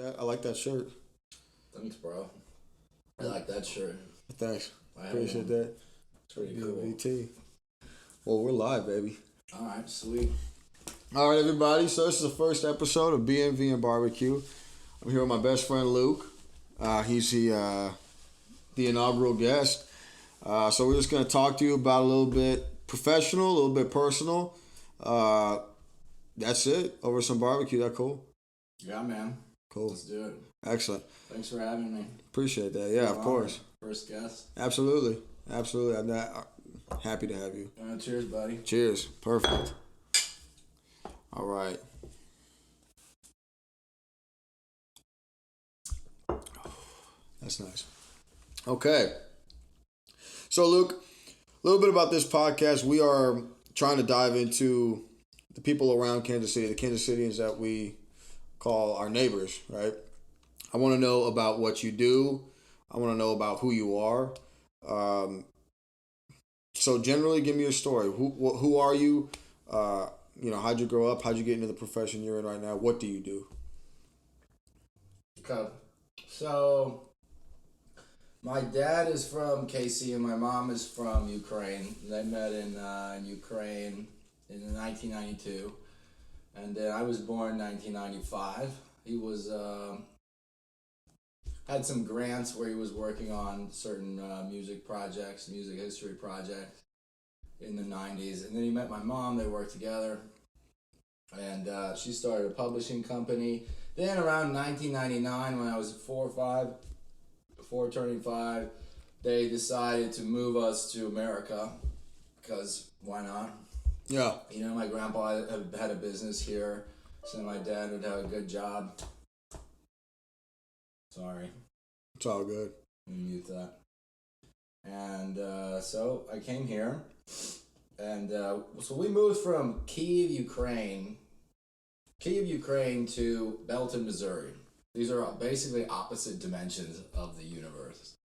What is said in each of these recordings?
that. I like that shirt. Thanks, bro. I like that shirt. Thanks. I Appreciate that. It's pretty cool. BMV.Tee. Well, we're live, baby. All right, sweet. All right, everybody. So this is the first episode of BMV and BBQ. I'm here with my best friend Luke. He's the inaugural guest. So we're just gonna talk to you about a little bit professional, a little bit personal. That's it. Over some barbecue. That cool? Yeah, man. Cool. Let's do it. Excellent. Thanks for having me. Appreciate that. Yeah, of course. First guest. Absolutely. I'm happy to have you. Cheers, buddy. Cheers. Perfect. All right. That's nice. Okay. So, Luke, a little bit about this podcast. We are trying to dive into the people around Kansas City, the Kansas Cityans that we call our neighbors, right? I want to know about what you do. I want to know about who you are. So generally, give me your story. Who are you? How'd you grow up? How'd you get into the profession you're in right now? What do you do? Okay. So, my dad is from KC and my mom is from Ukraine. They met in Ukraine in 1992. And then I was born in 1995. He was had some grants where he was working on certain music history projects in the 90s. And then he met my mom. They worked together. And she started a publishing company. Then around 1999, when I was 4 turning 5, they decided to move us to America because why not? Yeah. You know, my grandpa had a business here, so my dad would have a good job. Sorry. It's all good. Let me mute that. And so I came here, and so we moved from Kyiv, Ukraine to Belton, Missouri. These are basically opposite dimensions of the universe.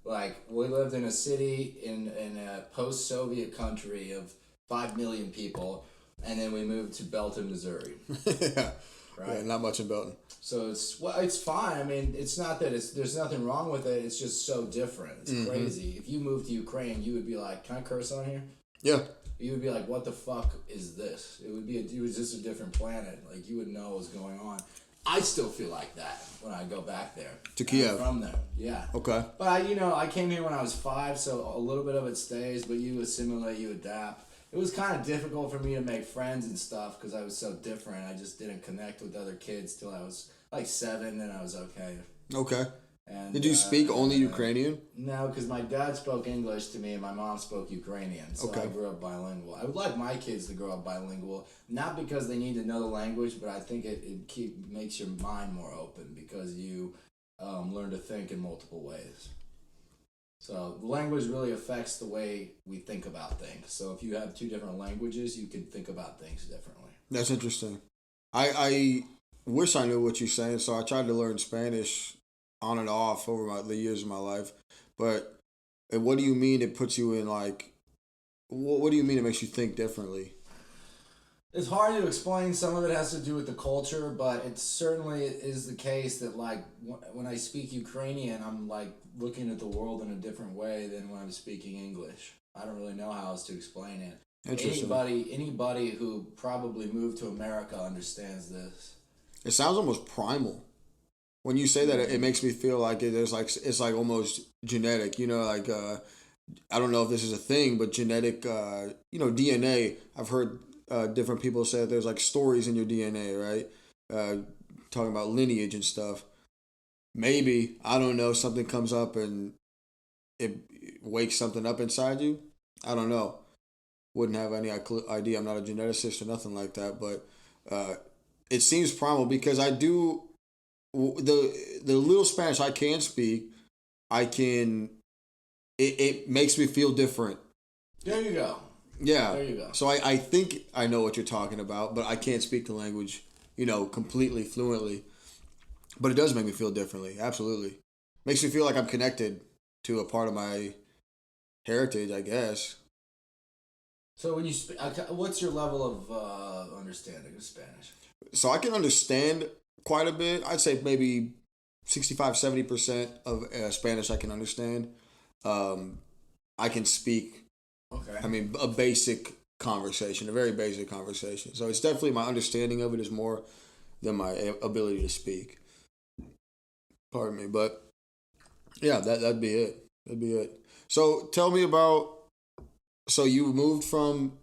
Like, we lived in a city in a post-Soviet country of 5 million people, and then we moved to Belton, Missouri. Yeah. Right? Yeah, not much in Belton. So it's fine. I mean, it's not that there's nothing wrong with it. It's just so different. It's crazy. If you moved to Ukraine, you would be like, can I curse on here? Yeah. You would be like, what the fuck is this? It was just a different planet. Like, you would know what was going on. I still feel like that when I go back there. To Kiev. I'm from there, yeah. Okay. But I came here when I was 5, so a little bit of it stays, but you assimilate, you adapt. It was kind of difficult for me to make friends and stuff because I was so different. I just didn't connect with other kids till I was like 7, then I was okay. Okay. And, did you speak only Ukrainian? No, because my dad spoke English to me and my mom spoke Ukrainian. So I grew up bilingual. I would like my kids to grow up bilingual, not because they need to know the language, but I think it makes your mind more open because you learn to think in multiple ways. So the language really affects the way we think about things. So if you have 2 different languages, you can think about things differently. That's interesting. I wish I knew what you're saying, so I tried to learn Spanish on and off over the years of my life. But what do you mean it puts you in, like, what do you mean it makes you think differently? It's hard to explain. Some of it has to do with the culture, but it certainly is the case that, like, when I speak Ukrainian, I'm, like, looking at the world in a different way than when I'm speaking English. I don't really know how else to explain it. Interesting. Anybody who probably moved to America understands this. It sounds almost primal. When you say that, it makes me feel like it's like almost genetic. You know, like I don't know if this is a thing, but genetic. DNA. I've heard different people say there's like stories in your DNA, right? Talking about lineage and stuff. Maybe, I don't know, something comes up and it wakes something up inside you. I don't know. Wouldn't have any idea. I'm not a geneticist or nothing like that, but it seems primal because I do the little Spanish I can speak. It makes me feel different. There you go. Yeah. There you go. So I think I know what you're talking about, but I can't speak the language, completely fluently. But it does make me feel differently. Absolutely. Makes me feel like I'm connected to a part of my heritage, I guess. So when you speak, what's your level of understanding of Spanish? So I can understand quite a bit. I'd say maybe 65-70% of Spanish I can understand. I can speak. Okay. I mean, a basic conversation, a very basic conversation. So it's definitely my understanding of it is more than my ability to speak. Pardon me, but yeah, that'd be it. That'd be it. So tell me about. So you moved from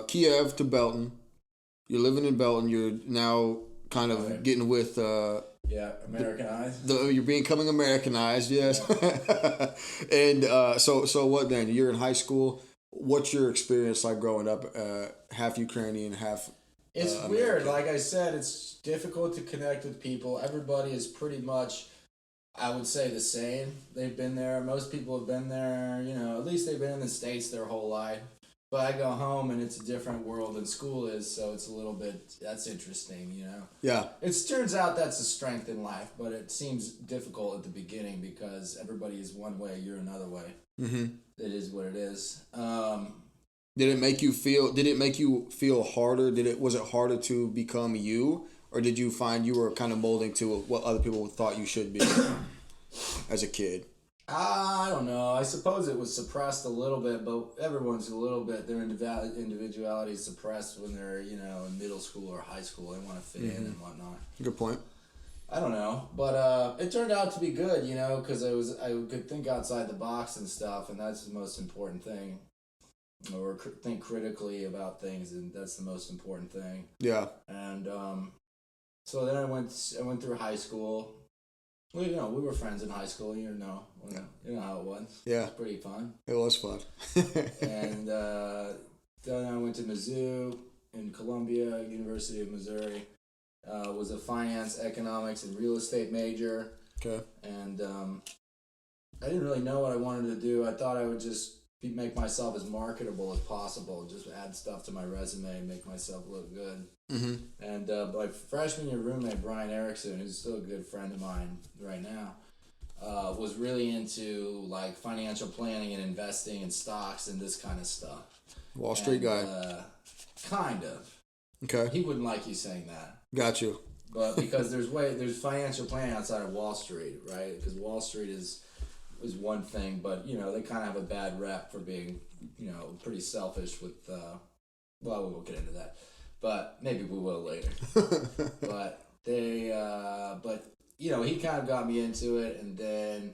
Kiev to Belton. You're living in Belton. You're now kind of getting with. Yeah, Americanized. You're becoming Americanized, yes. Yeah. And so what then? You're in high school. What's your experience like growing up, half Ukrainian, half? It's weird. Like I said, it's difficult to connect with people. Everybody is pretty much, I would say, the same. They've been there. Most people have been there. At least they've been in the States their whole life. But I go home and it's a different world than school is, so it's a little bit, that's interesting, Yeah. It turns out that's a strength in life, but it seems difficult at the beginning because everybody is one way, you're another way. Mm-hmm. It is what it is. Did it make you feel harder? Was it harder to become you? Or did you find you were kind of molding to what other people thought you should be as a kid? I don't know. I suppose it was suppressed a little bit, but everyone's a little bit, their individuality is suppressed when they're, in middle school or high school. They want to fit in and whatnot. Good point. I don't know. But it turned out to be good, because I could think outside the box and stuff, and that's the most important thing. Or think critically about things, and that's the most important thing. Yeah. And so then I went through high school. Well, we were friends in high school. You know how it was. Yeah, it was pretty fun. It was fun. And then I went to Mizzou in Columbia, University of Missouri. Was a finance, economics, and real estate major. Okay. And I didn't really know what I wanted to do. I thought I would just make myself as marketable as possible, just add stuff to my resume and make myself look good. Mm-hmm. And my freshman year roommate, Brian Erickson, who's still a good friend of mine right now, was really into like financial planning and investing in stocks and this kind of stuff. Wall Street guy. Kind of. Okay. He wouldn't like you saying that. Got you. But because there's financial planning outside of Wall Street, right? Because Wall Street is one thing, but they kind of have a bad rep for being pretty selfish with well, we won't get into that, but maybe we will later. But they he kind of got me into it, and then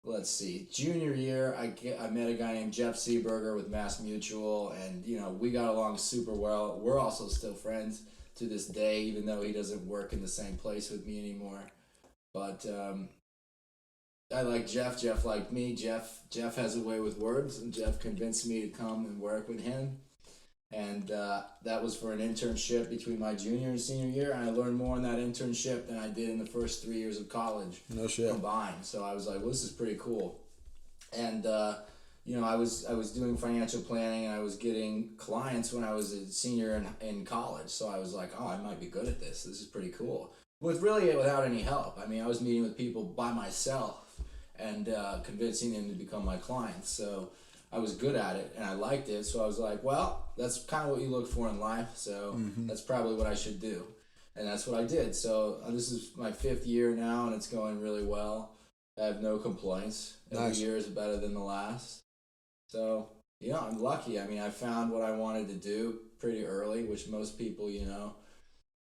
let's see, junior year I met a guy named Jeff Seeberger with Mass Mutual, and we got along super well. We're also still friends to this day, even though he doesn't work in the same place with me anymore. But I like Jeff. Jeff liked me. Jeff has a way with words, and Jeff convinced me to come and work with him. And that was for an internship between my junior and senior year, and I learned more in that internship than I did in the first 3 years of college. No shit. Combined. So I was like, well, this is pretty cool. And I was doing financial planning, and I was getting clients when I was a senior in college. So I was like, oh, I might be good at this. This is pretty cool. Without any help. I mean, I was meeting with people by myself and convincing them to become my clients. So I was good at it, and I liked it. So I was like, well, that's kind of what you look for in life. So that's probably what I should do. And that's what I did. So this is my 5th year now, and it's going really well. I have no complaints. Every year is better than the last. So, I'm lucky. I mean, I found what I wanted to do pretty early, which most people,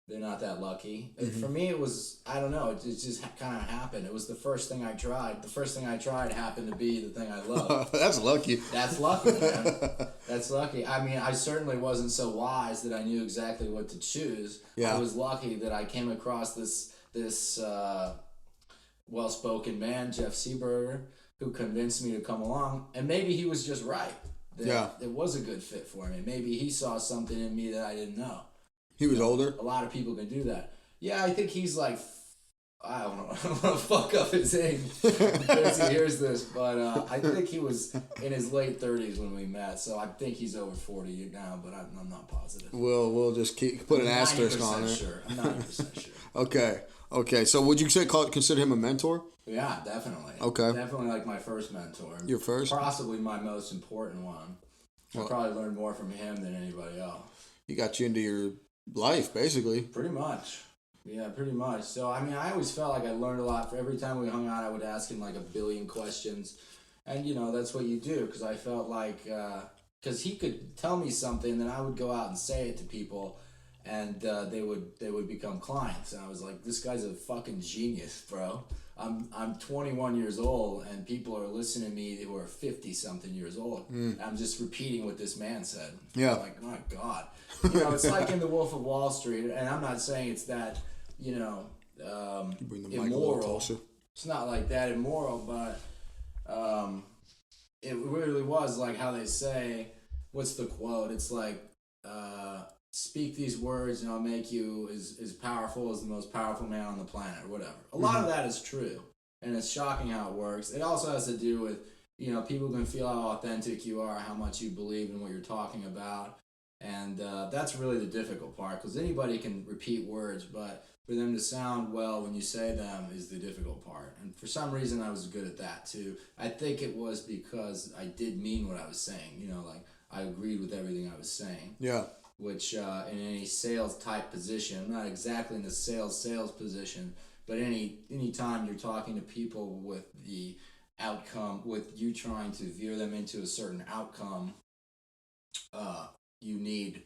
they're not that lucky. For me, it was, I don't know, it just kind of happened. It was the first thing I tried. The first thing I tried happened to be the thing I loved. That's lucky. That's lucky, man. That's lucky. I mean, I certainly wasn't so wise that I knew exactly what to choose. Yeah. I was lucky that I came across this well-spoken man, Jeff Seeberger, who convinced me to come along. And maybe he was just right. It was a good fit for me. Maybe he saw something in me that I didn't know. He was older? A lot of people can do that. Yeah, I think he's like, I don't know. I don't want to fuck up his age because he hears this. But I think he was in his late 30s when we met. So I think he's over 40 now, but I'm not positive. We'll just put an asterisk on it. Sure. I'm 90% sure. Okay. So would you consider him a mentor? Yeah, definitely. Okay. Definitely like my first mentor. Your first? Possibly my most important one. I probably learned more from him than anybody else. He got you into your life, basically. Pretty much. Yeah, pretty much. So, I mean, I always felt like I learned a lot. For every time we hung out, I would ask him like a billion questions. And, that's what you do. Because I felt like, because he could tell me something, then I would go out and say it to people. And they would become clients. And I was like, this guy's a fucking genius, bro. I'm 21 years old, and people are listening to me who are 50 something years old. I'm just repeating what this man said. Yeah. I'm like, my God. It's like in The Wolf of Wall Street, and I'm not saying it's that, Bring the mic a little immoral. closer. It's not like that immoral, but it really was like how they say, what's the quote? It's like, speak these words and I'll make you as powerful as the most powerful man on the planet, or whatever. A lot of that is true, and it's shocking how it works. It also has to do with, people can feel how authentic you are, how much you believe in what you're talking about. And that's really the difficult part, because anybody can repeat words, but for them to sound well when you say them is the difficult part. And for some reason, I was good at that too. I think it was because I did mean what I was saying. Like I agreed with everything I was saying. Yeah. Which in any sales type position, not exactly in the sales position, but any time you're talking to people with the outcome, with you trying to veer them into a certain outcome, you need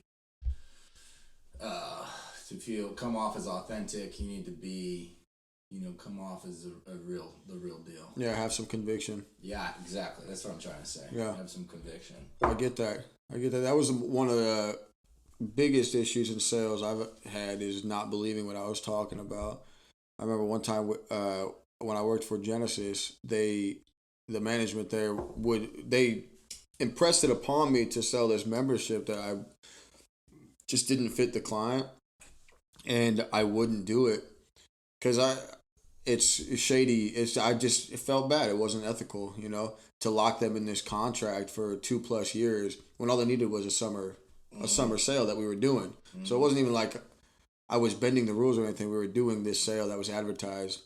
to come off as authentic. You need to be, come off as the real deal. Yeah, have some conviction. Yeah, exactly. That's what I'm trying to say. Yeah, have some conviction. I get that. That was one of the biggest issues in sales I've had, is not believing what I was talking about. I remember one time when I worked for Genesis, the management there they impressed it upon me to sell this membership that I just didn't fit the client, and I wouldn't do it because it's shady. It felt bad. It wasn't ethical, to lock them in this contract for 2+ years when all they needed was a summer sale that we were doing. So it wasn't even like I was bending the rules or anything. We were doing this sale that was advertised.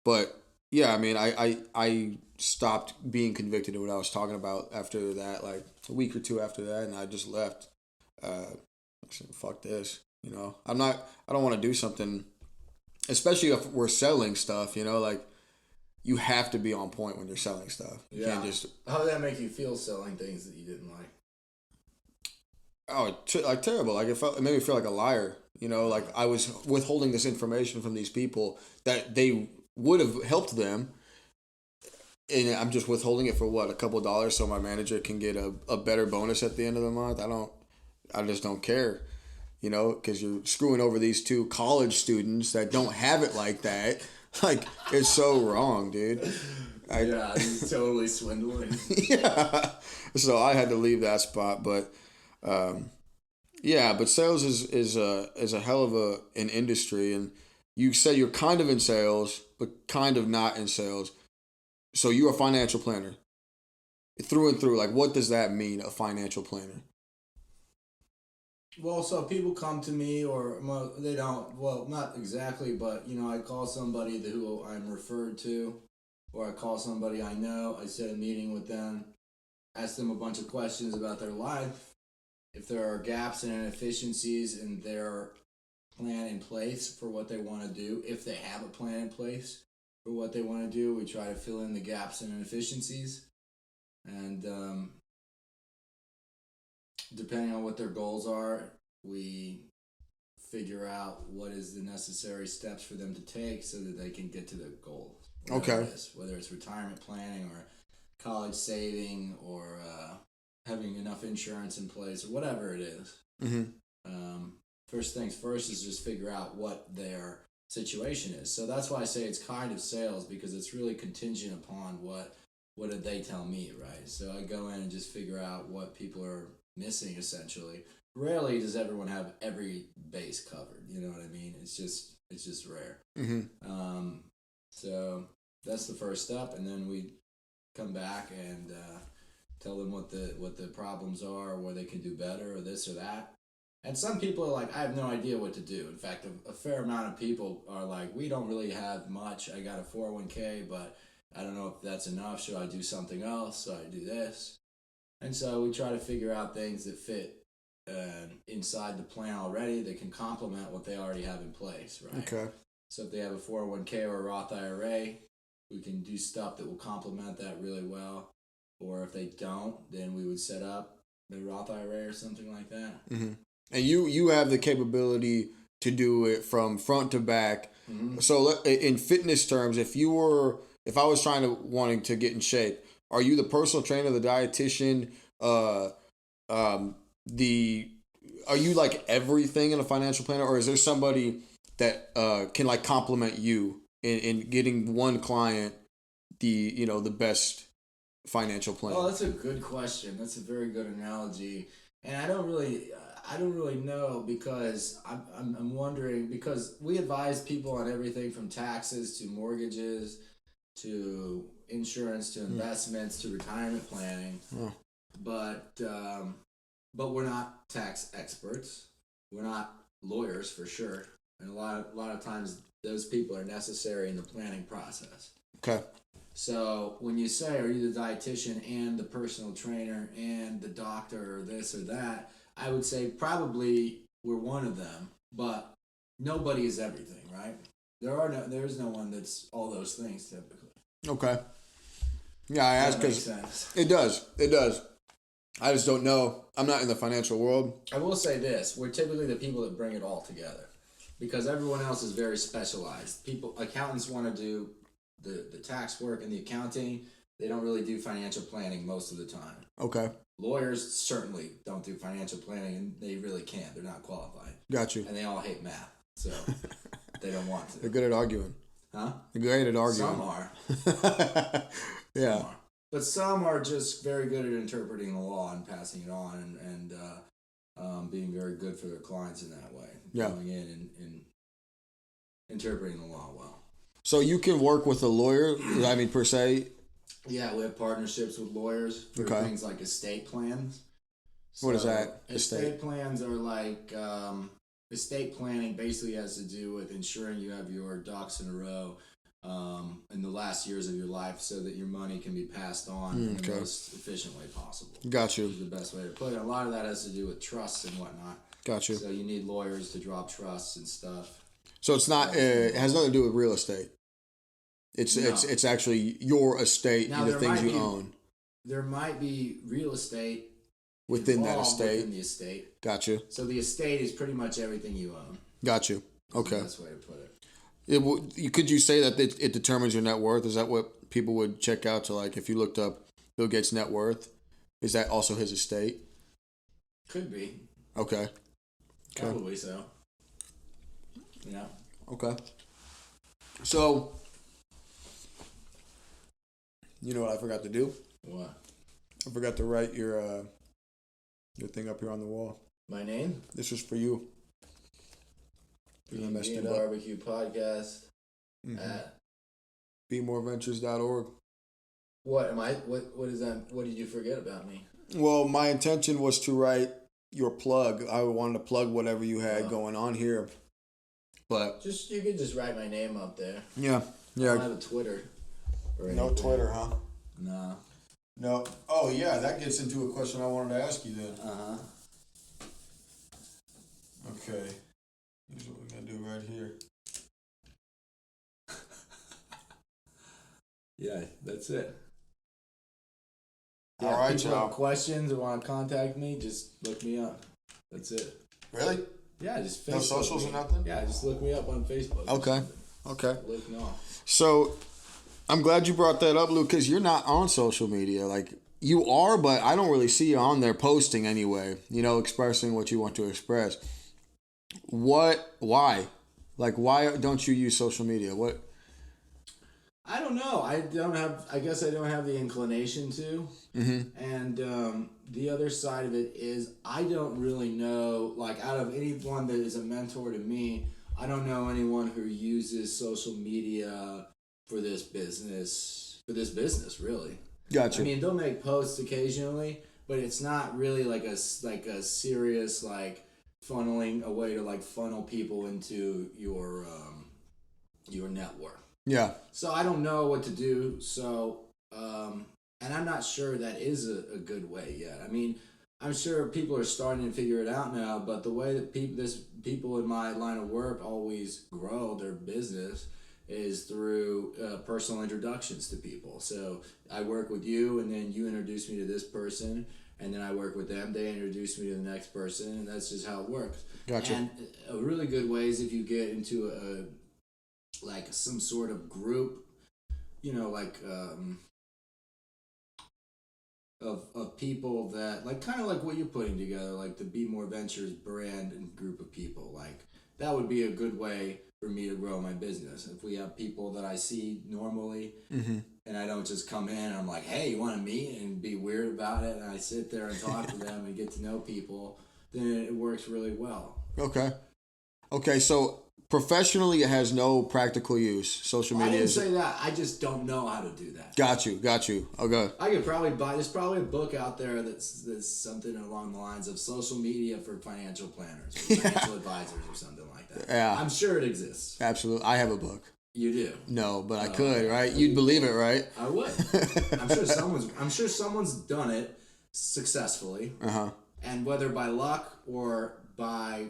But yeah, I mean, I stopped being convicted of what I was talking about after that, like a week or two after that, and I just left. I said, fuck this. I don't want to do something, especially if we're selling stuff, like you have to be on point when you're selling stuff. You can't just. How did that make you feel selling things that you didn't like? Oh, like terrible. Like it made me feel like a liar. Like I was withholding this information from these people that they would have helped them, and I'm just withholding it for what, a couple dollars, so my manager can get a better bonus at the end of the month. I just don't care, because you're screwing over these two college students that don't have it like that. Like, it's so wrong, dude. Yeah, he's totally swindling. Yeah. So I had to leave that spot, but yeah, but sales is a hell of an industry, and you said you're kind of in sales, but kind of not in sales. So you're a financial planner through and through. Like, what does that mean, a financial planner? Well, so people come to me, or they don't. Well, not exactly, but I call somebody who I'm referred to, or I call somebody I know. I set a meeting with them, ask them a bunch of questions about their life. If there are gaps and inefficiencies in their plan in place for what they want to do, if they have a plan in place for what they want to do, we try to fill in the gaps and inefficiencies. And depending on what their goals are, we figure out what is the necessary steps for them to take so that they can get to their goals. Okay. Whether it's retirement planning or college saving or having enough insurance in place or whatever it is. Mm-hmm. First things first is just figure out what their situation is. So that's why I say it's kind of sales, because it's really contingent upon what did they tell me, right? So I go in and just figure out what people are missing, essentially. Rarely does everyone have every base covered. You know what I mean? It's just rare. Mm-hmm. So that's the first step, and then we come back and tell them what the problems are, where they can do better, or this or that. And some people are like, I have no idea what to do. In fact, a fair amount of people are like, we don't really have much. I got a 401k, but I don't know if that's enough. Should I do something else? Should I do this? And so we try to figure out things that fit inside the plan already that can complement what they already have in place, right? Okay. So if they have a 401k or a Roth IRA, we can do stuff that will complement that really well. Or if they don't, then we would set up the Roth IRA or something like that. Mm-hmm. And you have the capability to do it from front to back. Mm-hmm. So in fitness terms, if I was wanting to get in shape, are you the personal trainer, the dietitian, are you like everything in a financial planner, or is there somebody that can like complement you in getting one client the best financial plan? Oh, that's a good question. That's a very good analogy, and I don't really know, because I'm wondering, because we advise people on everything from taxes to mortgages to insurance to investments to retirement planning. Oh. But we're not tax experts. We're not lawyers for sure. And a lot of times those people are necessary in the planning process. Okay. So when you say, are you the dietitian and the personal trainer and the doctor or this or that, I would say probably we're one of them, but nobody is everything, right? There's no one that's all those things typically. Okay. Yeah, I asked because it does. I just don't know. I'm not in the financial world. I will say this: we're typically the people that bring it all together, because everyone else is very specialized. Accountants want to do the tax work and the accounting. They don't really do financial planning most of the time. Okay. Lawyers certainly don't do financial planning, and they really can't. They're not qualified. Got you. And they all hate math, so they don't want to. They're good at arguing. Huh? They're great at arguing. Some are. Yeah. Some are. But some are just very good at interpreting the law and passing it on, and being very good for their clients in that way. Yeah. Going in and interpreting the law well. So you can work with a lawyer, I mean, per se? Yeah, we have partnerships with lawyers for things like estate plans. So what is that? Estate plans are like, estate planning basically has to do with ensuring you have your ducks in a row in the last years of your life, so that your money can be passed on in the most efficient way possible. Got you. Is the best way to put it. A lot of that has to do with trusts and whatnot. Got you. So you need lawyers to draw trusts and stuff. So it's not. It has nothing to do with real estate. It's actually your estate, now, the things you own. There might be real estate within that estate. Within the estate. Got you. So the estate is pretty much everything you own. Got you. Okay. That's the best way to put it. Could you say that it determines your net worth? Is that what people would check out to? Like, if you looked up Bill Gates' net worth, is that also his estate? Could be. Okay. Probably so. Yeah. Okay. So, you know what I forgot to do? What? I forgot to write your thing up here on the wall. My name? This was for you. BMV BBQ podcast at BMoreVentures.org. What am I? What is that? What did you forget about me? Well, my intention was to write your plug. I wanted to plug whatever you had going on here, but you could just write my name up there. Yeah. I don't have a Twitter. No Twitter, huh? No. No. Oh yeah, that gets into a question I wanted to ask you then. Okay. Here's what we're gonna do right here. Yeah, that's it. All right, people have questions or want to contact me, just look me up. That's it. Really? Yeah, just Facebook. No socials or nothing? Yeah, just look me up on Facebook. Okay. Luke Noll. So, I'm glad you brought that up, Luke, because you're not on social media. Like, you are, but I don't really see you on there posting anyway, expressing what you want to express. Why? Like, why don't you use social media? What? I don't know. I guess I don't have the inclination to. Mm-hmm. And the other side of it is I don't really know, like, out of anyone that is a mentor to me, I don't know anyone who uses social media for this business, really. Gotcha. I mean, they'll make posts occasionally, but it's not really like a serious, like, funneling a way to, like, funnel people into your network. Yeah. So I don't know what to do. So, and I'm not sure that is a good way yet. I mean, I'm sure people are starting to figure it out now, but the way that people in my line of work always grow their business is through personal introductions to people. So I work with you, and then you introduce me to this person, and then I work with them. They introduce me to the next person, and that's just how it works. Gotcha. And a really good way is if you get into some sort of group, of people that kind of like what you're putting together, like the Be More Ventures brand and group of people. Like that would be a good way for me to grow my business. If we have people that I see normally, and I don't just come in and I'm like, hey, you want to meet, and be weird about it, and I sit there and talk to them and get to know people, then it works really well. Okay, so professionally, it has no practical use. Social media. I didn't say that. I just don't know how to do that. Got you. Okay. I could probably buy. There's probably a book out there that's something along the lines of social media for financial planners, or financial advisors, or something like that. Yeah. I'm sure it exists. Absolutely. I have a book. You do? No, but I could, right? You'd believe it, right? I would. I'm sure someone's done it successfully. And whether by luck or by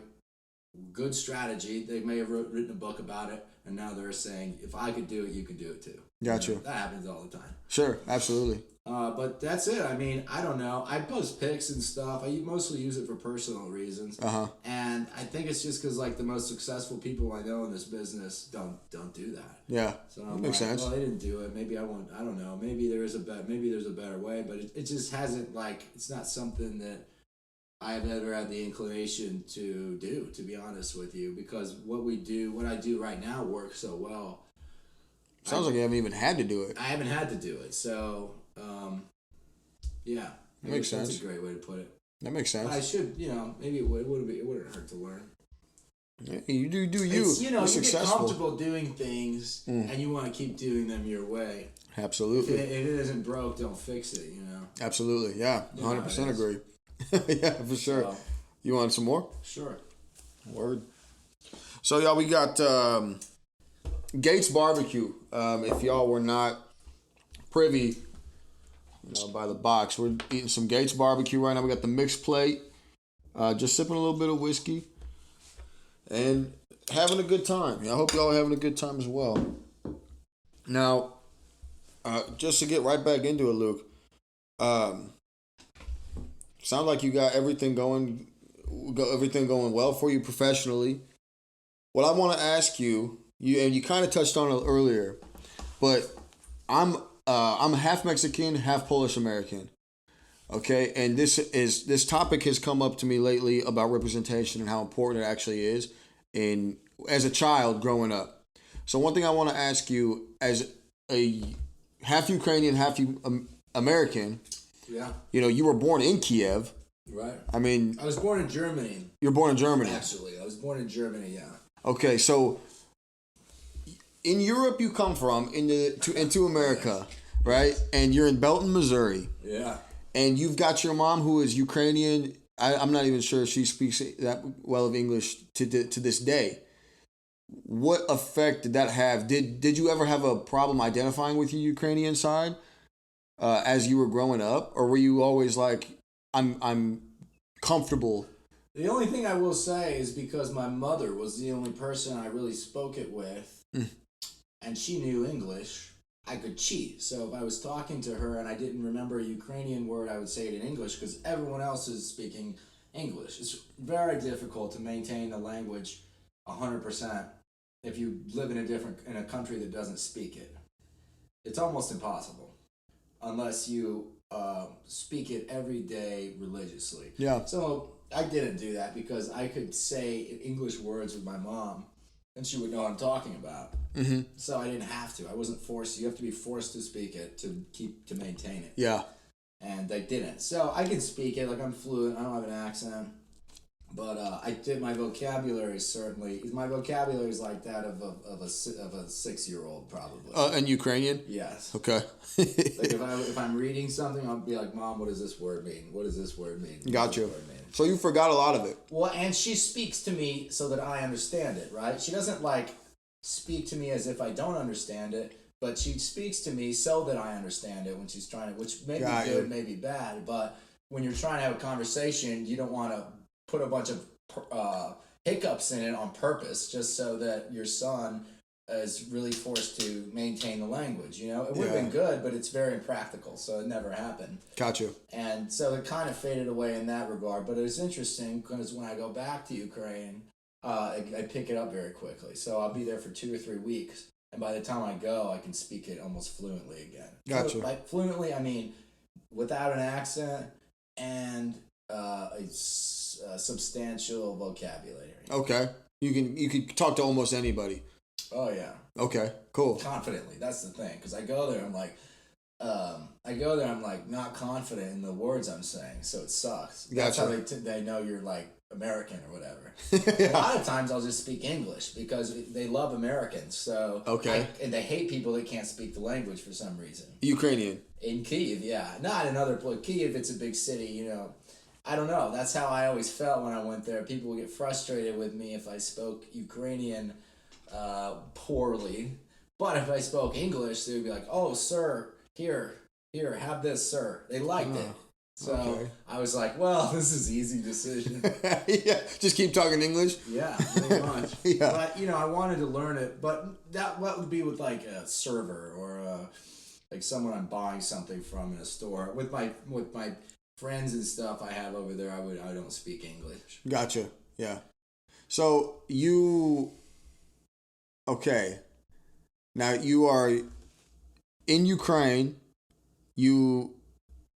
good strategy, they may have written a book about it, and now they're saying, if I could do it, you could do it too. Gotcha. That happens all the time. Sure, absolutely. But that's it. I mean, I don't know. I post pics and stuff. I mostly use it for personal reasons. And I think it's just because the most successful people I know in this business don't do that. Yeah. So that makes sense. Well, they didn't do it. Maybe I won't. I don't know. Maybe there's a better way. But it just hasn't it's not something that I've ever had the inclination to do, to be honest with you, because what I do right now works so well. Sounds like you haven't even had to do it. I haven't had to do it, so yeah. That makes sense. That's a great way to put it. That makes sense. I should, maybe it wouldn't hurt to learn. Yeah, you do you. It's, you get comfortable doing things, and you want to keep doing them your way. Absolutely. If it isn't broke, don't fix it. Absolutely. Yeah. 100% agree. Yeah, for sure. So, you want some more? Sure. Word. So, y'all, we got Gates Barbecue. If y'all were not privy, by the box, we're eating some Gates Barbecue right now. We got the mixed plate, just sipping a little bit of whiskey, and having a good time. I hope y'all are having a good time as well. Now, just to get right back into it, Luke, sounds like you got everything going well for you professionally. What I want to ask you, and you kind of touched on it earlier, but I'm half Mexican, half Polish American. Okay, and this topic has come up to me lately about representation and how important it actually is as a child growing up. So one thing I want to ask you, as a half Ukrainian, half American. Yeah. You were born in Kiev. Right. I mean, I was born in Germany. You're born in Germany. Actually, I was born in Germany. Yeah. Okay, so in Europe you come from into America, right? And you're in Belton, Missouri. Yeah. And you've got your mom who is Ukrainian. I'm not even sure if she speaks that well of English to this day. What effect did that have? Did you ever have a problem identifying with your Ukrainian side as you were growing up, or were you always like, I'm comfortable? The only thing I will say is because my mother was the only person I really spoke it with, and she knew English, I could cheat. So if I was talking to her and I didn't remember a Ukrainian word, I would say it in English because everyone else is speaking English. It's very difficult to maintain the language 100% if you live in a country that doesn't speak it. It's almost impossible unless you speak it every day religiously. Yeah. So I didn't do that because I could say English words with my mom and she would know what I'm talking about. Mm-hmm. So I didn't have to. I wasn't forced. You have to be forced to speak it to maintain it. Yeah. And I didn't. So I can speak it, like I'm fluent. I don't have an accent. But I did. My vocabulary is like that of a 6-year-old probably. And Ukrainian? Yes. Okay. Like if I'm reading something, I'll be like, Mom, what does this word mean? What does this word mean? Gotcha. So you forgot a lot of it. Well, and she speaks to me so that I understand it, right? She doesn't speak to me as if I don't understand it, but she speaks to me so that I understand it when she's trying to, which may be good, may be bad, but when you're trying to have a conversation, you don't want to put a bunch of hiccups in it on purpose just so that your son is really forced to maintain the language. You know, it would have been good, but it's very impractical, so it never happened. Gotcha. And so it kind of faded away in that regard. But it was interesting because when I go back to Ukraine, I pick it up very quickly. So I'll be there for 2 or 3 weeks, and by the time I go, I can speak it almost fluently again. Gotcha. Like fluently, I mean without an accent and a substantial vocabulary. Okay, you can talk to almost anybody. Oh yeah. Okay, cool. Confidently, that's the thing. Because I go there, I'm like not confident in the words I'm saying, so it sucks. That's Gotcha. how they know you're like American or whatever. Yeah. A lot of times I'll just speak English because they love Americans. So okay, and they hate people that can't speak the language for some reason. Ukrainian. In Kyiv, yeah, not in other places. Kyiv, it's a big city, you know. I don't know. That's how I always felt when I went there. People would get frustrated with me if I spoke Ukrainian poorly. But if I spoke English, they would be like, "Oh, sir, here, have this, sir." They liked it. So okay. I was like, "Well, this is an easy decision." Yeah, just keep talking English. Yeah, pretty much. Yeah. But you know, I wanted to learn it. But what would be with like a server or like someone I'm buying something from in a store with my friends and stuff I have over there. I don't speak English. Gotcha. Yeah. So okay. Now you are in Ukraine. You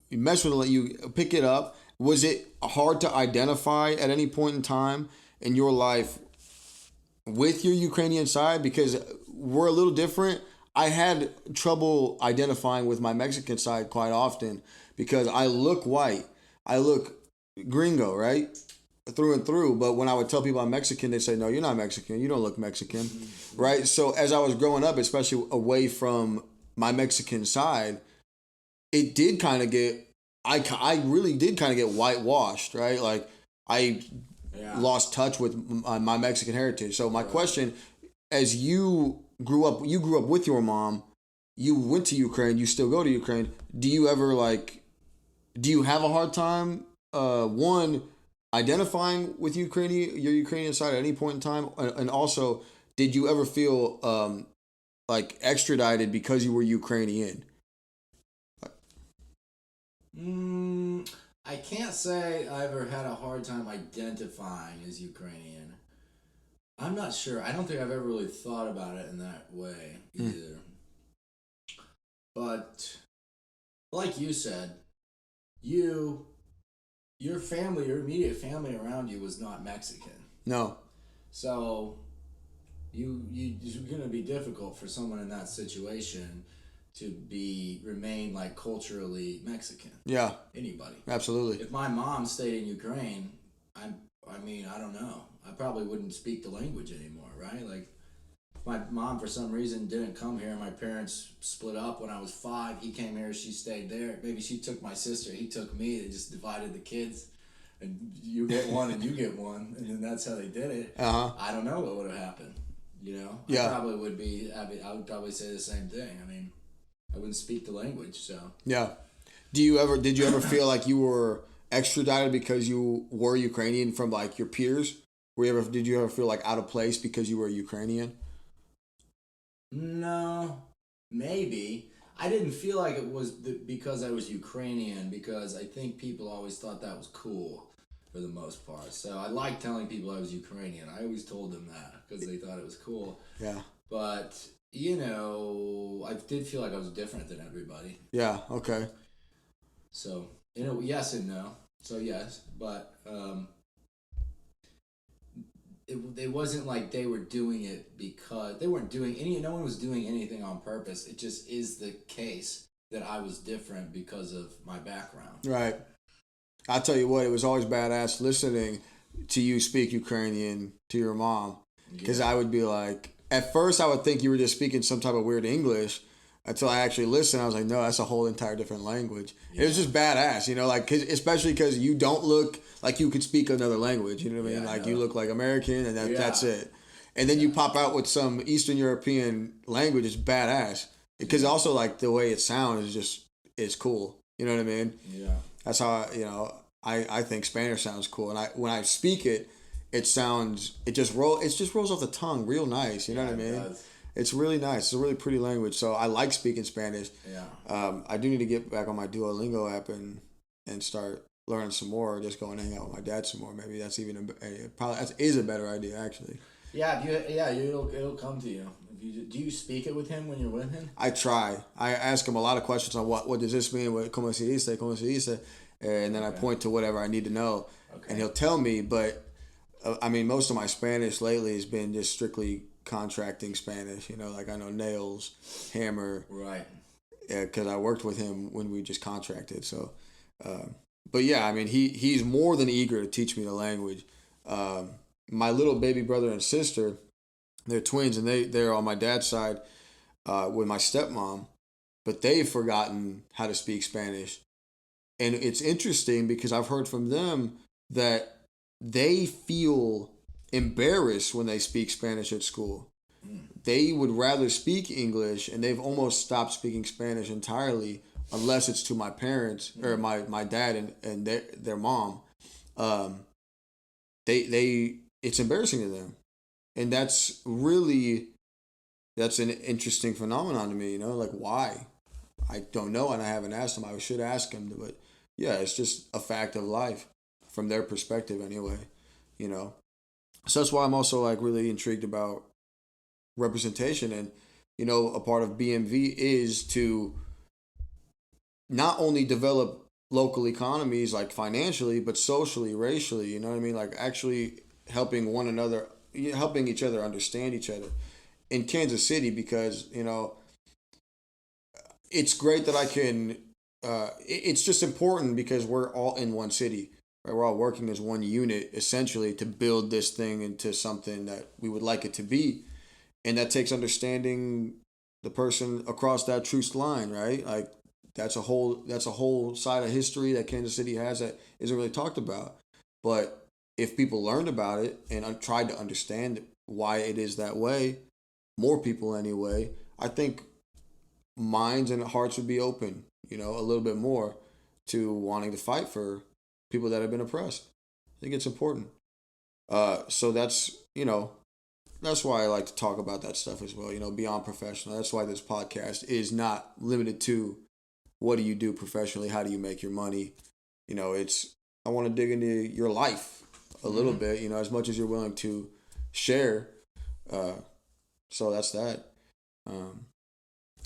mess with it. You pick it up. Was it hard to identify at any point in time in your life with your Ukrainian side? Because we're a little different. I had trouble identifying with my Mexican side quite often because I look white. I look gringo, right? Through and through. But when I would tell people I'm Mexican, they'd say, "No, you're not Mexican. You don't look Mexican." Mm-hmm. Right? So as I was growing up, especially away from my Mexican side, it did kind of get, I really did kind of get whitewashed, right? Like I lost touch with my Mexican heritage. So my question, as you grew up with your mom, you went to Ukraine, you still go to Ukraine. Do you have a hard time, one, identifying with your Ukrainian side at any point in time? And also, did you ever feel like extradited because you were Ukrainian? I can't say I ever had a hard time identifying as Ukrainian. I'm not sure. I don't think I've ever really thought about it in that way either. But like you said, your family, your immediate family around you was not Mexican. No. So it's going to be difficult for someone in that situation to remain like culturally Mexican. Yeah. Anybody. Absolutely. If my mom stayed in Ukraine, I don't know. I probably wouldn't speak the language anymore, right? Like, if my mom for some reason didn't come here, my parents split up when I was 5. He came here, she stayed there. Maybe she took my sister, he took me. They just divided the kids, and you get one and you get one, and then that's how they did it. I don't know what would have happened. You know, I probably would be. I would probably say the same thing. I mean, I wouldn't speak the language, so. Yeah. Did you ever feel like you were extradited because you were Ukrainian from like your peers? Did you ever feel like out of place because you were Ukrainian? No, maybe. I didn't feel like it was because I was Ukrainian, because I think people always thought that was cool for the most part. So I liked telling people I was Ukrainian. I always told them that because they thought it was cool. Yeah. But, you know, I did feel like I was different than everybody. Yeah, okay. So, you know, yes and no. So, yes, but it wasn't like they were doing it because they weren't doing no one was doing anything on purpose. It just is the case that I was different because of my background. Right. I'll tell you what, it was always badass listening to you speak Ukrainian to your mom, because I would be like, at first I would think you were just speaking some type of weird English, until I actually listened. I was like, no, that's a whole entire different language. Yeah. It was just badass, you know, like, especially because you don't look like you could speak another language, you know what I mean? Like, you look like American, and that's it. And then you pop out with some Eastern European language. It's badass. Because also, like, the way it sounds is cool. You know what I mean? Yeah. That's how I think Spanish sounds cool, and when I speak it, it just rolls off the tongue real nice. You know what I mean? It does. It's really nice. It's a really pretty language. So I like speaking Spanish. Yeah. I do need to get back on my Duolingo app and start learning some more. Or just go and hang out with my dad some more. Maybe that's even that is a better idea actually. Yeah. It'll come to you. Do you speak it with him when you're with him? I try. I ask him a lot of questions on what does this mean? What como se dice, and then I point to whatever I need to know, and he'll tell me. But I mean, most of my Spanish lately has been just strictly contracting Spanish. Like I know nails, hammer, right? Yeah, because I worked with him when we just contracted. So, but yeah, I mean, he's more than eager to teach me the language. My little baby brother and sister, they're twins, and they're on my dad's side with my stepmom, but they've forgotten how to speak Spanish. And it's interesting because I've heard from them that they feel embarrassed when they speak Spanish at school. They would rather speak English, and they've almost stopped speaking Spanish entirely unless it's to my parents or my dad and their mom. It's embarrassing to them. And that's an interesting phenomenon to me, like why? I don't know, and I haven't asked him. I should ask him, but yeah, it's just a fact of life from their perspective anyway, So that's why I'm also like really intrigued about representation, and a part of BMV is to not only develop local economies like financially, but socially, racially, you know what I mean? Like actually helping each other understand each other in Kansas City, because it's great that I can it's just important because we're all in one city, right? We're all working as one unit essentially to build this thing into something that we would like it to be, and that takes understanding the person across that truce line, right? Like that's a whole side of history that Kansas City has that isn't really talked about. But if people learned about it and tried to understand why it is that way, more people anyway, I think minds and hearts would be open, a little bit more to wanting to fight for people that have been oppressed. I think it's important. So that's why I like to talk about that stuff as well, beyond professional. That's why this podcast is not limited to what do you do professionally, how do you make your money. I want to dig into your life a little bit, as much as you're willing to share. So that's that.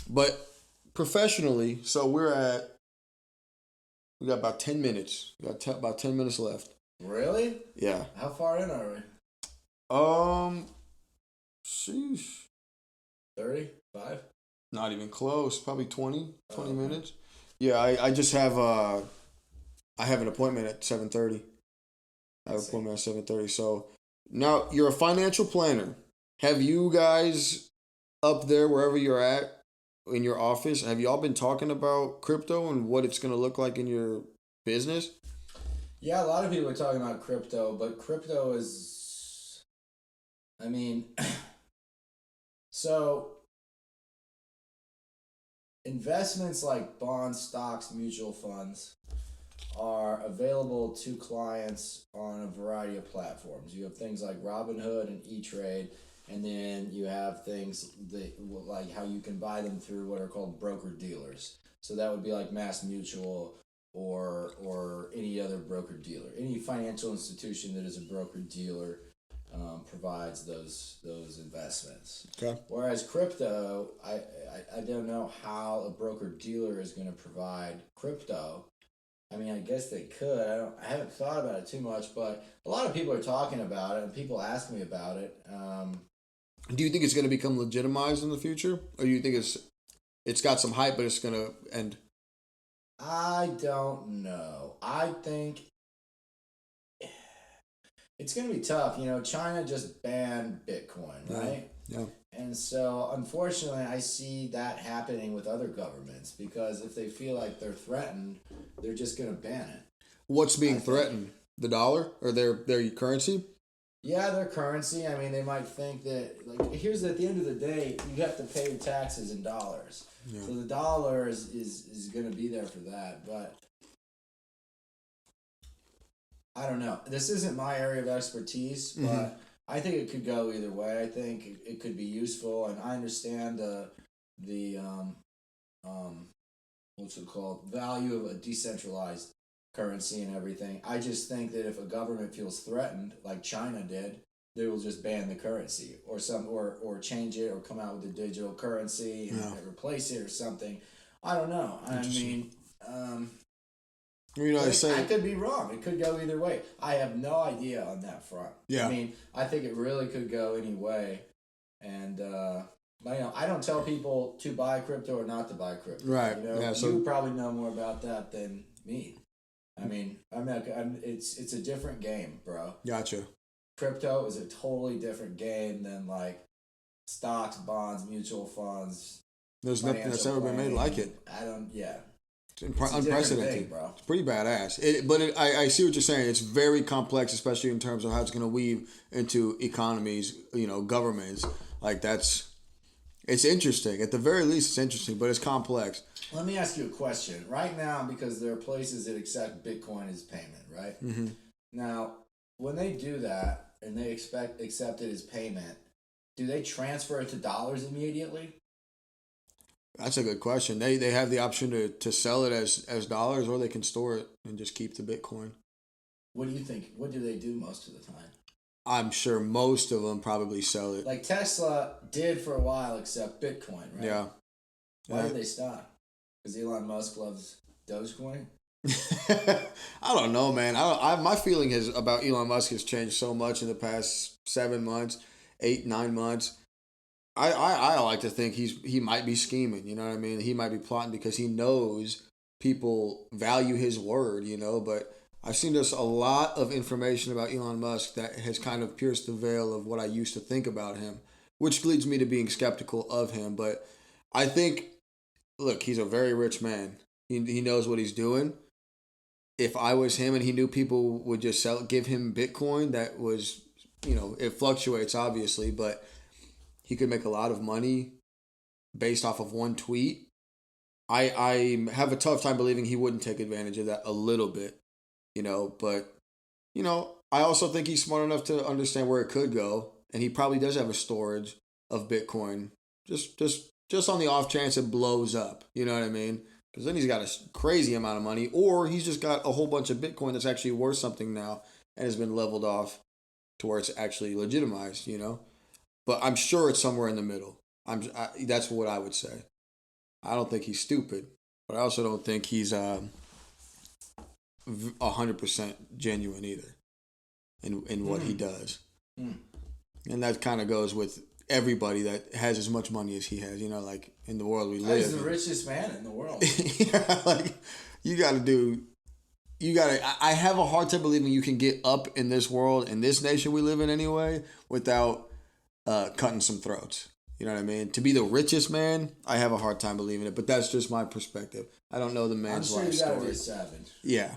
But professionally, so we got about 10 minutes. We got about 10 minutes left. Really? Yeah. How far in are we? Sheesh. 35? Not even close. Probably 20 minutes. Yeah, I just have I have an appointment at 7:30. I have an appointment at 7:30. So now you're a financial planner. Have you guys up there, wherever you're at, in your office, have y'all been talking about crypto and what it's going to look like in your business? Yeah, a lot of people are talking about crypto, but crypto is, I mean, so investments like bonds, stocks, mutual funds are available to clients on a variety of platforms. You have things like Robinhood and E-Trade, and then you have things like how you can buy them through what are called broker dealers. So that would be like Mass Mutual or any other broker dealer. Any financial institution that is a broker dealer provides those investments. Okay. Whereas crypto, I don't know how a broker dealer is going to provide crypto. I mean, I guess they could. I haven't thought about it too much, but a lot of people are talking about it, and people ask me about it. Do you think it's going to become legitimized in the future, or do you think it's got some hype, but it's going to end? I don't know. I think it's going to be tough. China just banned Bitcoin, right? Yeah. And so, unfortunately, I see that happening with other governments because if they feel like they're threatened, they're just going to ban it. What's being threatened? The dollar or their currency? Yeah, their currency. I mean, they might think that, at the end of the day, you have to pay your taxes in dollars. Yeah. So the dollar is going to be there for that. But I don't know. This isn't my area of expertise, but I think it could go either way. I think it could be useful, and I understand the what's it called, value of a decentralized currency and everything. I just think that if a government feels threatened, like China did, they will just ban the currency or change it or come out with a digital currency and replace it or something. I don't know. I mean, I could be wrong. It could go either way. I have no idea on that front. Yeah. I mean, I think it really could go any way, and but, I don't tell people to buy crypto or not to buy crypto. Right. You probably know more about that than me. I mean, it's a different game, bro. Gotcha. Crypto is a totally different game than like stocks, bonds, mutual funds. There's nothing that's ever been made like it. It's unprecedented, thing, bro. It's pretty badass. I see what you're saying. It's very complex, especially in terms of how it's going to weave into economies, governments. Like it's interesting. At the very least, it's interesting, but it's complex. Let me ask you a question. Right now, because there are places that accept Bitcoin as payment, right? Mm-hmm. Now, when they do that and they accept it as payment, do they transfer it to dollars immediately? That's a good question. They have the option to sell it as dollars, or they can store it and just keep the Bitcoin. What do you think? What do they do most of the time? I'm sure most of them probably sell it. Like Tesla did for a while accept Bitcoin, right? Yeah. Why did they stop? Because Elon Musk loves Dogecoin? I don't know, man. My feeling about Elon Musk has changed so much in the past 7 months, 8, 9 months. I like to think he might be scheming, you know what I mean? He might be plotting because he knows people value his word, but I've seen just a lot of information about Elon Musk that has kind of pierced the veil of what I used to think about him, which leads me to being skeptical of him. But I think, look, he's a very rich man. He knows what he's doing. If I was him and he knew people would just give him Bitcoin, that was, it fluctuates obviously, but he could make a lot of money based off of one tweet. I have a tough time believing he wouldn't take advantage of that a little bit, but, I also think he's smart enough to understand where it could go. And he probably does have a storage of Bitcoin just on the off chance it blows up. You know what I mean? Because then he's got a crazy amount of money, or he's just got a whole bunch of Bitcoin that's actually worth something now and has been leveled off to where it's actually legitimized, But I'm sure it's somewhere in the middle. That's what I would say. I don't think he's stupid, but I also don't think he's 100% genuine either in what he does. And that kind of goes with everybody that has as much money as he has, like in the world we live. He's the richest man in the world. Yeah, like I have a hard time believing you can get up in this world, in this nation we live in anyway, without cutting some throats. You know what I mean? To be the richest man, I have a hard time believing it, but that's just my perspective. I don't know the man's life story. I'm sure you gotta be a savage. Yeah,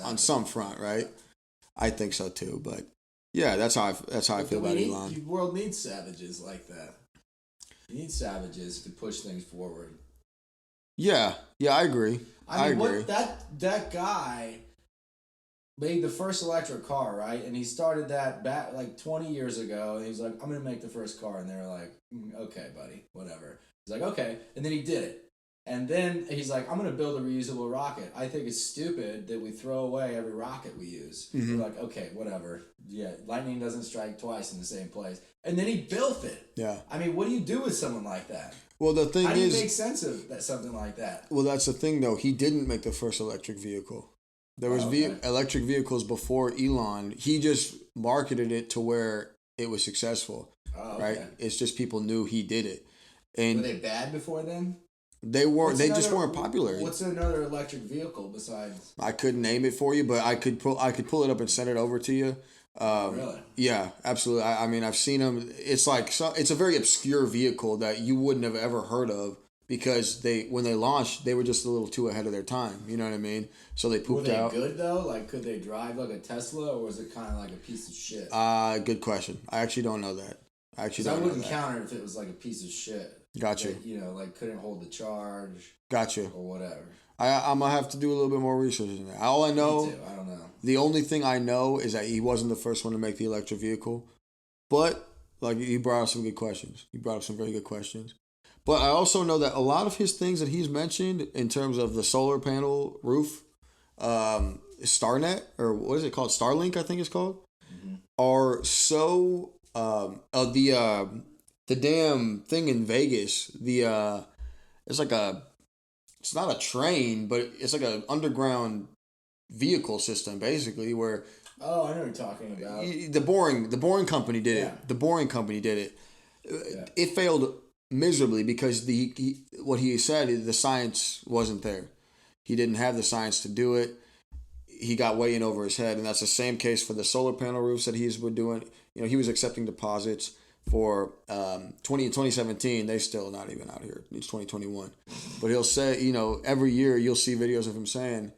on some front, right? I think so too, but yeah, that's how I feel about Elon. The world needs savages like that. You need savages to push things forward. Yeah, I agree. I agree. That guy made the first electric car, right? And he started that back like 20 years ago. And he's like, I'm going to make the first car. And they're like, okay, buddy, whatever. He's like, okay. And then he did it. And then he's like, I'm going to build a reusable rocket. I think it's stupid that we throw away every rocket we use. Mm-hmm. We're like, okay, whatever. Yeah, lightning doesn't strike twice in the same place. And then he built it. Yeah. I mean, what do you do with someone like that? Well, the thing is... How do you make sense of something like that? Well, that's the thing, though. He didn't make the first electric vehicle. There was electric vehicles before Elon. He just marketed it to where it was successful, right? It's just people knew he did it. And were they bad before then? They weren't. They just weren't popular. What's another electric vehicle besides? I couldn't name it for you, but I could pull it up and send it over to you. Really? Yeah, absolutely. I mean, I've seen them. It's like it's a very obscure vehicle that you wouldn't have ever heard of because when they launched, they were just a little too ahead of their time. You know what I mean? So they pooped out. Were they good though? Like, could they drive like a Tesla, or was it kind of like a piece of shit? Good question. I actually don't know that. I wouldn't counter it if it was like a piece of shit. Gotcha. That, you know, like couldn't hold the charge. Gotcha. Or whatever. I'm gonna have to do a little bit more research in that. All I know, Me too. I don't know. the only thing I know is that he wasn't the first one to make the electric vehicle, but like he brought up some good questions. He brought up some very good questions. But I also know that a lot of his things that he's mentioned in terms of the solar panel roof, Starnet or what is it called? Starlink, I think it's called, are so the damn thing in Vegas. It's like it's not a train, but it's like an underground vehicle system basically where. Oh, I know what you're talking about. The Boring Company did it. The Boring Company did it. Yeah. It failed miserably because what he said, the science wasn't there. He didn't have the science to do it. He got way in over his head, and that's the same case for the solar panel roofs that he's been doing. You know, he was accepting deposits for 2017. They still not even out here. It's 2021. But he'll say, you know, every year you'll see videos of him saying,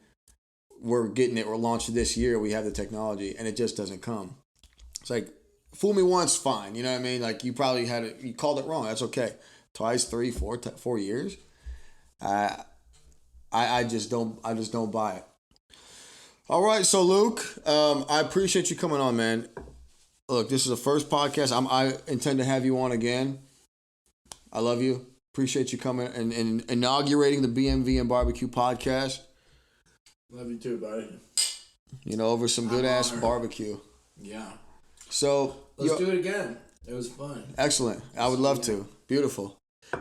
we're getting it, we're launched this year, we have the technology, and it just doesn't come. It's like, fool me once, fine. You know what I mean? Like, you probably had it, you called it wrong. That's okay. Twice, 3, 4 years. I just don't buy it. All right, so Luke, I appreciate you coming on, man. Look, this is the first podcast. I intend to have you on again. I love you. Appreciate you coming and inaugurating the BMV and BBQ podcast. Love you too, buddy. You know, over some good ass barbecue. Yeah. So let's do it again. It was fun. Excellent. I would love to. Beautiful.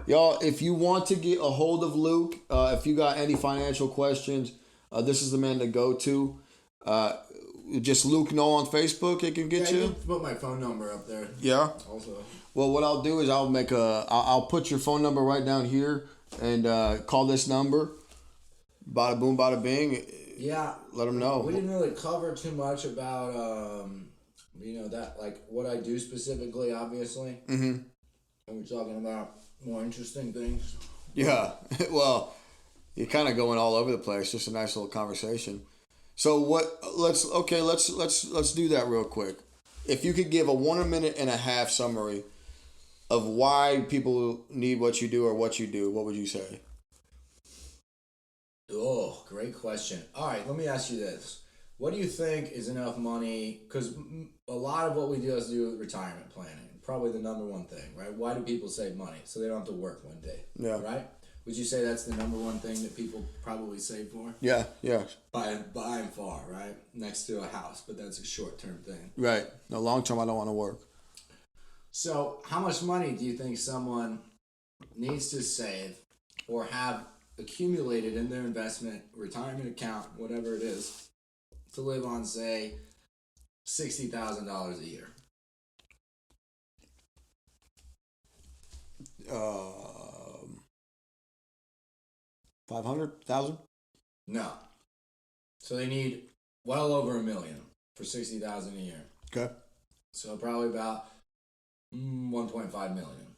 Y'all, if you want to get a hold of Luke, if you got any financial questions, this is the man to go to. Just Luke Noll on Facebook. It can get you. You can put my phone number up there. Yeah. Also. Well, what I'll do is I'll put your phone number right down here and call this number. Bada boom, bada bing. Yeah. Let them know. We didn't really cover too much about, you know, that, like, what I do specifically, obviously. Mm-hmm. And we're talking about more interesting things. Yeah. Well, you're kind of going all over the place. Just a nice little conversation. So let's do that real quick. If you could give a 1 minute and a half summary of why people need what you do or what you do, what would you say? Oh, great question. All right, let me ask you this. What do you think is enough money? Because a lot of what we do has to do with retirement planning. Probably the number one thing, right? Why do people save money? So they don't have to work one day. Yeah. Right? Would you say that's the number one thing that people probably save for? Yeah, yeah. By and far, right? Next to a house, but that's a short-term thing. Right. No, long-term, I don't want to work. So how much money do you think someone needs to save or have accumulated in their investment, retirement account, whatever it is, to live on, say, $60,000 a year? 500,000? No. So they need well over $1 million for $60,000 a year. Okay. So probably about $1.5 million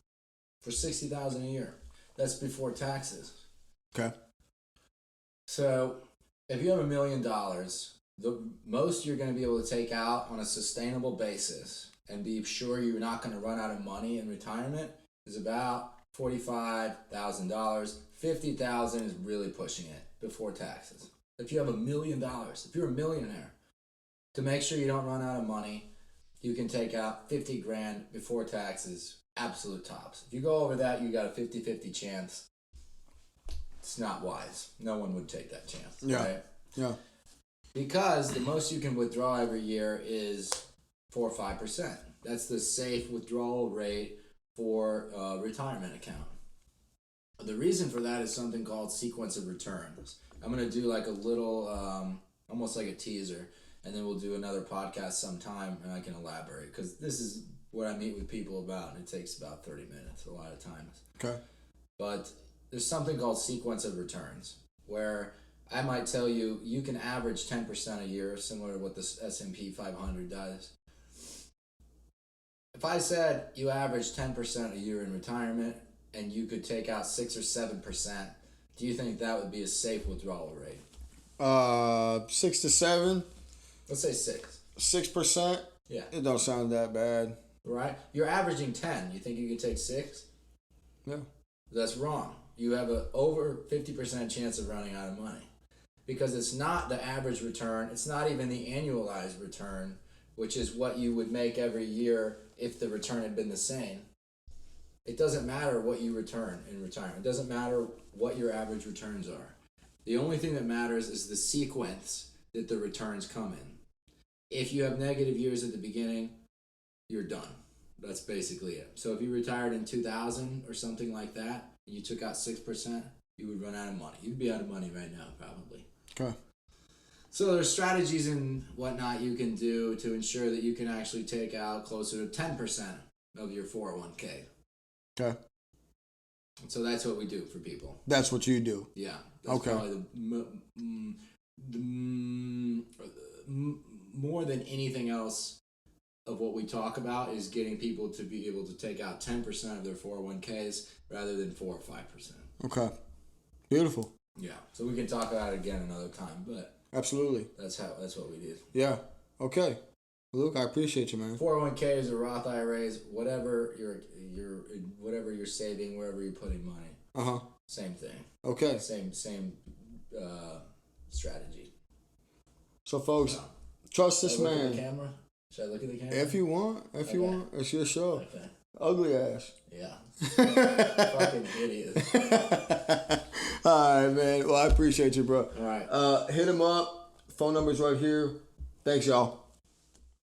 for $60,000 a year. That's before taxes. Okay. So if you have $1 million, the most you're going to be able to take out on a sustainable basis and be sure you're not going to run out of money in retirement is about $45,000. $50,000 is really pushing it before taxes. If you have $1 million, if you're a millionaire, to make sure you don't run out of money, you can take out $50,000 before taxes, absolute tops. If you go over that, you got a 50-50 chance. It's not wise. No one would take that chance. Yeah. Right? Yeah. Because the most you can withdraw every year is 4 or 5%. That's the safe withdrawal rate for a retirement account. The reason for that is something called sequence of returns. I'm going to do like a little, almost like a teaser, and then we'll do another podcast sometime, and I can elaborate, because this is what I meet with people about, and it takes about 30 minutes a lot of times. Okay. But there's something called sequence of returns, where I might tell you, you can average 10% a year, similar to what the S&P 500 does. If I said you average 10% a year in retirement, and you could take out 6 or 7%, do you think that would be a safe withdrawal rate? 6 to 7. Let's say 6. 6%. Yeah. It don't sound that bad. Right. You're averaging 10. You think you could take 6? Yeah. That's wrong. You have a over 50% chance of running out of money because it's not the average return. It's not even the annualized return, which is what you would make every year if the return had been the same. It doesn't matter what you return in retirement. It doesn't matter what your average returns are. The only thing that matters is the sequence that the returns come in. If you have negative years at the beginning, you're done. That's basically it. So if you retired in 2000 or something like that, and you took out 6%, you would run out of money. You'd be out of money right now, probably. Okay. So there's strategies and whatnot you can do to ensure that you can actually take out closer to 10% of your 401k. Okay. So that's what we do for people. That's what you do. Yeah. That's okay. Probably more than anything else of what we talk about is getting people to be able to take out 10% of their 401ks rather than 4 or 5%. Okay. Beautiful. Yeah. So we can talk about it again another time, but absolutely. That's what we did. Yeah. Okay. Luke, I appreciate you, man. 401ks or Roth IRAs, whatever you're saving, wherever you're putting money. Same thing. Okay. Same strategy. So, folks, trust this man. Look at the camera? Should I look at the camera? If you want. You want. It's your show. Okay. Ugly ass. Yeah. Fucking idiot. All right, man. Well, I appreciate you, bro. All right. Hit him up. Phone number's right here. Thanks, y'all.